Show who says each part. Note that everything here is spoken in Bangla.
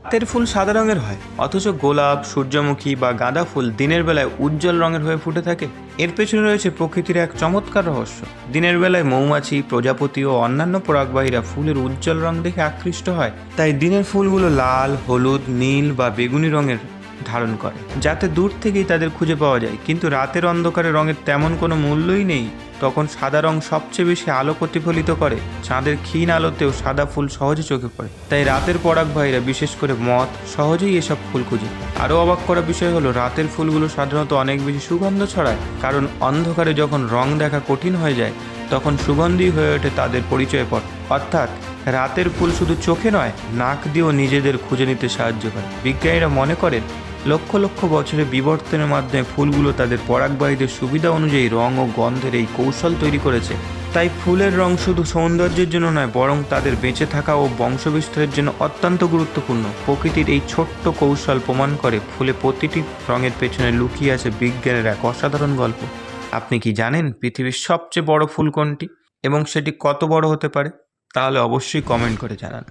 Speaker 1: রাতের ফুল সাদা রঙের হয়, অথচ গোলাপ, সূর্যমুখী বা গাঁদা ফুল দিনের বেলায় উজ্জ্বল রঙের হয়ে ফুটে থাকে। এর পেছনে রয়েছে প্রকৃতির এক চমৎকার রহস্য। দিনের বেলায় মৌমাছি, প্রজাপতি ও অন্যান্য পরাগবাহীরা ফুলের উজ্জ্বল রং দেখে আকৃষ্ট হয়, তাই দিনের ফুলগুলো লাল, হলুদ, নীল বা বেগুনি রঙের ধারণ করে, যাতে দূর থেকেই তাদের খুঁজে পাওয়া যায়। কিন্তু রাতের অন্ধকারে রঙের তেমন কোনো মূল্যই নেই। তখন সাদা রং সবচেয়ে বেশি আলো প্রতিফলিত করে। চাঁদের ক্ষীণ আলোতেও সাদা ফুল সহজে চোখে পড়ে, তাই রাতের পরাগভাইরা, বিশেষ করে মথ, সহজেই এসব ফুল খুঁজে। আরও অবাক করা বিষয় হলো, রাতের ফুলগুলো সাধারণত অনেক বেশি সুগন্ধ ছড়ায়, কারণ অন্ধকারে যখন রং দেখা কঠিন হয়ে যায়, তখন সুগন্ধি হয়ে ওঠে তাদের পরিচয় পট। অর্থাৎ রাতের ফুল শুধু চোখে নয়, নাক দিয়েও নিজেদের খুঁজে নিতে সাহায্য করে। বিজ্ঞানীরা মনে করেন, লক্ষ লক্ষ বছরের বিবর্তনের মাধ্যমে ফুলগুলো তাদের পরাগবাহীদের সুবিধা অনুযায়ী রং ও গন্ধের এই কৌশল তৈরি করেছে। তাই ফুলের রং শুধু সৌন্দর্যের জন্য নয়, বরং তাদের বেঁচে থাকা ও বংশবিস্তারের জন্য অত্যন্ত গুরুত্বপূর্ণ। প্রকৃতির এই ছোট্ট কৌশল প্রমাণ করে, ফুলে প্রতিটি রঙের পেছনে লুকিয়ে আছে বিজ্ঞানের এক অসাধারণ গল্প। আপনি কি জানেন পৃথিবীর সবচেয়ে বড় ফুল কোনটি এবং সেটি কত বড় হতে পারে? তাহলে অবশ্যই কমেন্ট করে জানান।